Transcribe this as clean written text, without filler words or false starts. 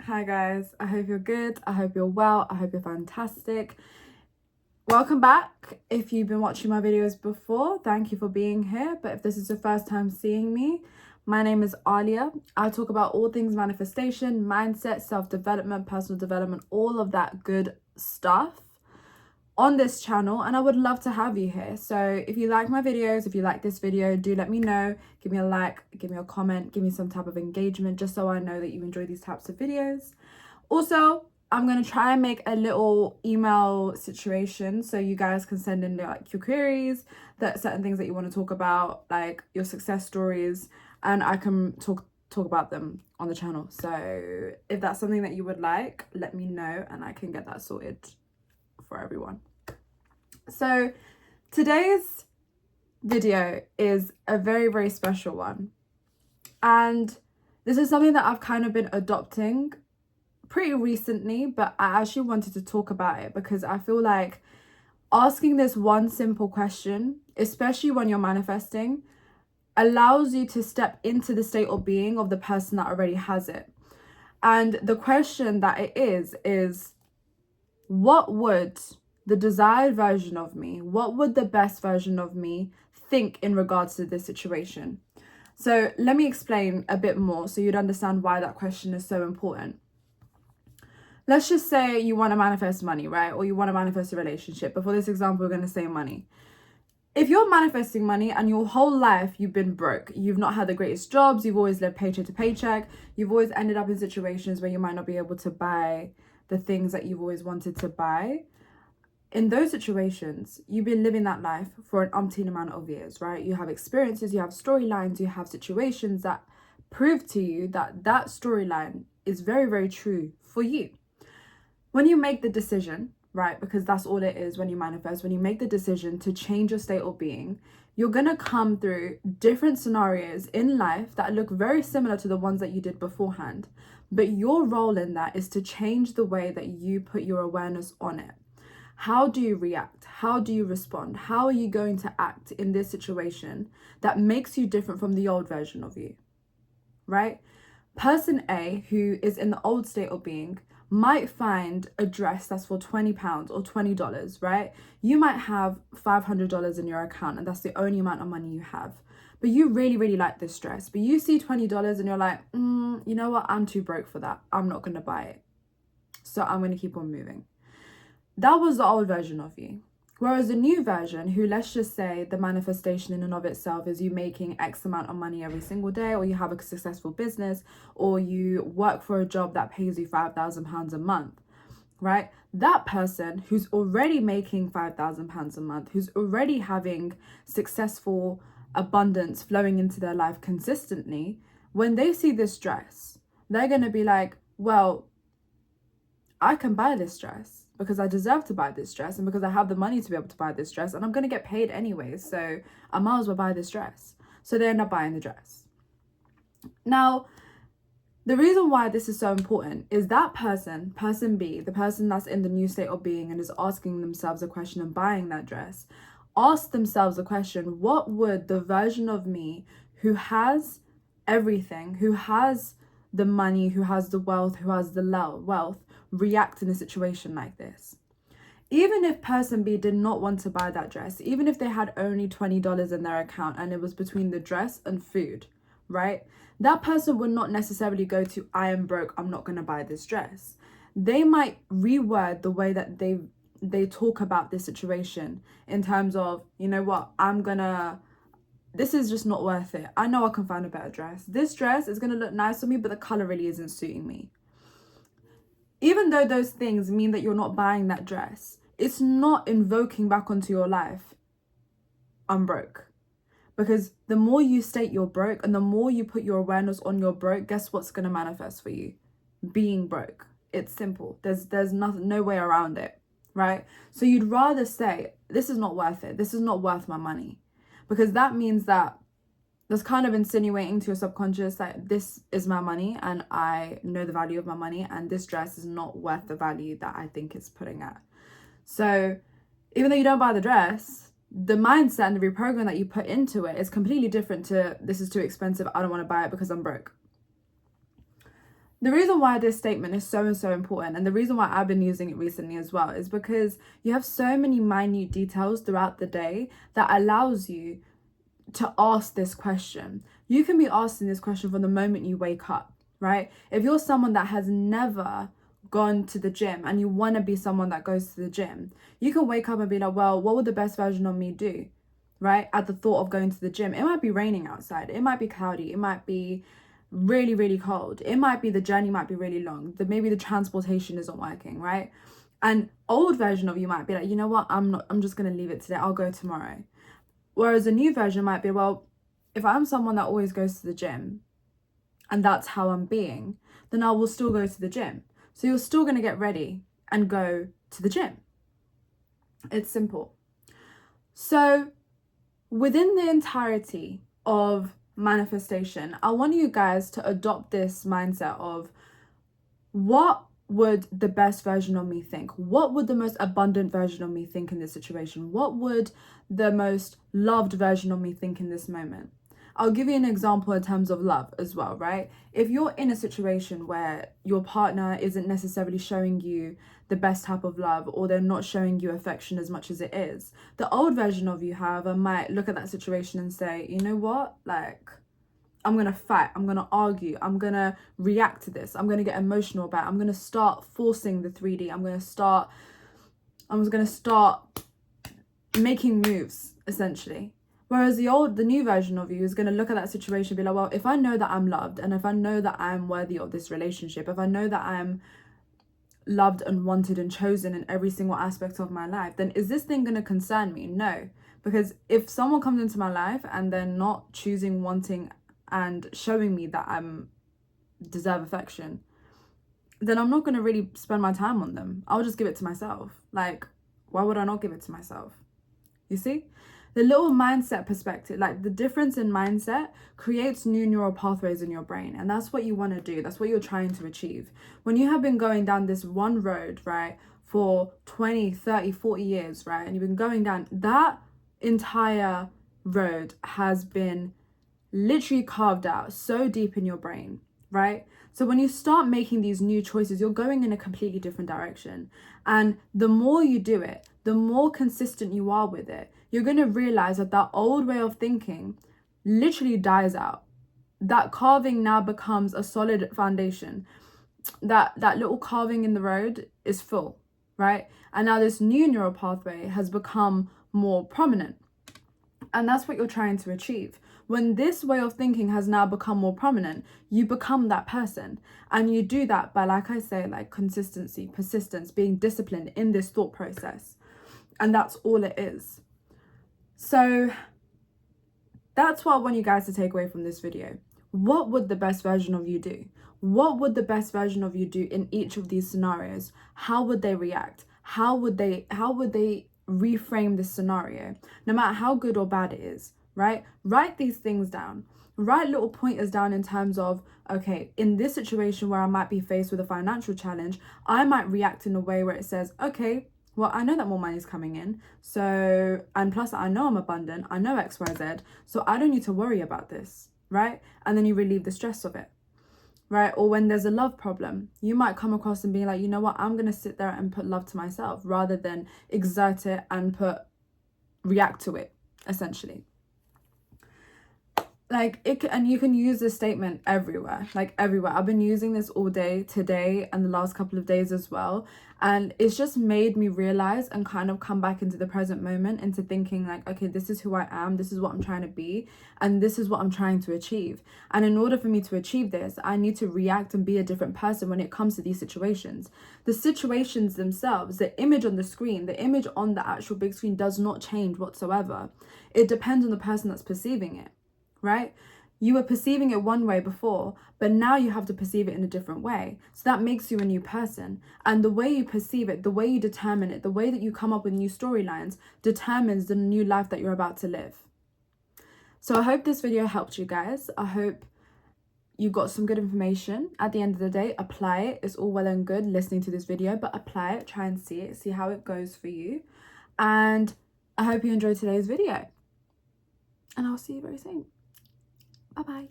Hi guys, I hope you're good, I hope you're well, I hope you're fantastic. Welcome back. If you've been watching my videos before, thank you for being here. But if this is your first time seeing me, my name is Aaliyah. I talk about all things manifestation, mindset, self-development, personal development, all of that good stuff on this channel, and I would love to have you here. So if you like my videos, if you like this video, do let me know. Give me a like, give me a comment, give me some type of engagement, just so I know that you enjoy these types of videos. Also, I'm going to try and make a little email situation so you guys can send in like your queries, that certain things that you want to talk about, like your success stories, and I can talk about them on the channel. So if that's something that you would like, let me know and I can get that sorted for everyone. So today's video is a very, very special one. And this is something that I've kind of been adopting pretty recently, but I actually wanted to talk about it because I feel like asking this one simple question, especially when you're manifesting, allows you to step into the state of being of the person that already has it. And the question that it is what would the desired version of me, what would the best version of me think in regards to this situation? So let me explain a bit more so you'd understand why that question is so important. Let's just say you want to manifest money, right? Or you want to manifest a relationship. But for this example, we're going to say money. If you're manifesting money and your whole life you've been broke, you've not had the greatest jobs, you've always lived paycheck to paycheck, you've always ended up in situations where you might not be able to buy the things that you've always wanted to buy. In those situations, you've been living that life for an umpteen amount of years, right? You have experiences, you have storylines, you have situations that prove to you that that storyline is very, very true for you. When you make the decision, right, because that's all it is when you manifest, when you make the decision to change your state of being, you're going to come through different scenarios in life that look very similar to the ones that you did beforehand. But your role in that is to change the way that you put your awareness on it. How do you react? How do you respond? How are you going to act in this situation that makes you different from the old version of you, right? Person A, who is in the old state of being, might find a dress that's for £20 or $20, right? You might have $500 in your account and that's the only amount of money you have. But you really, really like this dress. But you see $20 and you're like, you know what? I'm too broke for that. I'm not going to buy it. So I'm going to keep on moving. That was the old version of you. Whereas the new version, who, let's just say the manifestation in and of itself is you making X amount of money every single day, or you have a successful business, or you work for a job that pays you £5,000 a month, right? That person who's already making £5,000 a month, who's already having successful abundance flowing into their life consistently, when they see this dress, they're going to be like, well, I can buy this dress because I deserve to buy this dress and because I have the money to be able to buy this dress and I'm going to get paid anyways, so I might as well buy this dress. So they end up buying the dress. Now, the reason why this is so important is that person B, the person that's in the new state of being and is asking themselves a question and buying that dress, ask themselves a question: what would the version of me who has everything, who has the money, who has the wealth, who has the wealth, react in a situation like this? Even if person B did not want to buy that dress, even if they had only $20 in their account and it was between the dress and food, right? That person would not necessarily go to, I am broke, I'm not going to buy this dress. They might reword the way that they talk about this situation in terms of, you know what, this is just not worth it. I know I can find a better dress. This dress is going to look nice on me, but the color really isn't suiting me. Even though those things mean that you're not buying that dress, it's not invoking back onto your life, I'm broke. Because the more you state you're broke and the more you put your awareness on you're broke, guess what's going to manifest for you? Being broke. It's simple. There's no way around it, right? So you'd rather say, this is not worth it. This is not worth my money. Because that means that that's kind of insinuating to your subconscious that this is my money and I know the value of my money and this dress is not worth the value that I think it's putting at. So even though you don't buy the dress, the mindset and the reprogram that you put into it is completely different to, this is too expensive, I don't want to buy it because I'm broke. The reason why this statement is so important, and the reason why I've been using it recently as well, is because you have so many minute details throughout the day that allows you to ask this question. You can be asking this question from the moment you wake up, right? If you're someone that has never gone to the gym and you want to be someone that goes to the gym, you can wake up and be like, well, what would the best version of me do, right? At the thought of going to the gym. It might be raining outside, it might be cloudy, it might be really, really cold, it might be the journey might be really long, maybe the transportation isn't working, right? An old version of you might be like, you know what, I'm just gonna leave it today, I'll go tomorrow. Whereas a new version might be, well, if I'm someone that always goes to the gym and that's how I'm being, then I will still go to the gym. So you're still going to get ready and go to the gym. It's simple. So within the entirety of manifestation, I want you guys to adopt this mindset of, what would the best version of me think? What would the most abundant version of me think in this situation? What would the most loved version of me think in this moment? I'll give you an example in terms of love as well, right? If you're in a situation where your partner isn't necessarily showing you the best type of love, or they're not showing you affection as much as it is, the old version of you, however, might look at that situation and say, you know what, like, I'm going to fight, I'm going to argue, I'm going to react to this, I'm going to get emotional about it, I'm going to start forcing the 3D, I'm going to start making moves, essentially. Whereas the new version of you is going to look at that situation and be like, well, if I know that I'm loved, and if I know that I'm worthy of this relationship, if I know that I'm loved and wanted and chosen in every single aspect of my life, then is this thing going to concern me? No. Because if someone comes into my life and they're not choosing, wanting, and showing me that I'm deserve affection, then I'm not going to really spend my time on them. I'll just give it to myself. Like, why would I not give it to myself? You see? The little mindset perspective, like the difference in mindset creates new neural pathways in your brain. And that's what you want to do. That's what you're trying to achieve. When you have been going down this one road, right, for 20, 30, 40 years, right, and you've been going down, that entire road has been literally carved out so deep in your brain, right? So when you start making these new choices, you're going in a completely different direction. And the more you do it, the more consistent you are with it, you're going to realize that that old way of thinking literally dies out. That carving now becomes a solid foundation. That little carving in the road is full, right? And now this new neural pathway has become more prominent. And that's what you're trying to achieve. When this way of thinking has now become more prominent, you become that person. And you do that by, like I say, like consistency, persistence, being disciplined in this thought process. And that's all it is. So that's what I want you guys to take away from this video. What would the best version of you do? What would the best version of you do in each of these scenarios? How would they react? How would they reframe this scenario? No matter how good or bad it is, right? Write these things down. Write little pointers down in terms of, okay, in this situation where I might be faced with a financial challenge, I might react in a way where it says, okay, well, I know that more money is coming in. So, and plus I know I'm abundant. I know X, Y, Z. So I don't need to worry about this, right? And then you relieve the stress of it, right? Or when there's a love problem, you might come across and be like, you know what? I'm going to sit there and put love to myself rather than exert it and react to it, essentially. Like and you can use this statement everywhere, like everywhere. I've been using this all day today and the last couple of days as well, and it's just made me realize and kind of come back into the present moment, into thinking like, okay, this is who I am, this is what I'm trying to be, and this is what I'm trying to achieve. And in order for me to achieve this, I need to react and be a different person when it comes to these situations. The situations themselves, the image on the screen, the image on the actual big screen does not change whatsoever. It depends on the person that's perceiving it, right? You were perceiving it one way before, but now you have to perceive it in a different way. So that makes you a new person. And the way you perceive it, the way you determine it, the way that you come up with new storylines determines the new life that you're about to live. So I hope this video helped you guys. I hope you got some good information. At the end of the day, apply it. It's all well and good listening to this video, but apply it, try and see it, see how it goes for you. And I hope you enjoyed today's video. And I'll see you very soon. Bye-bye.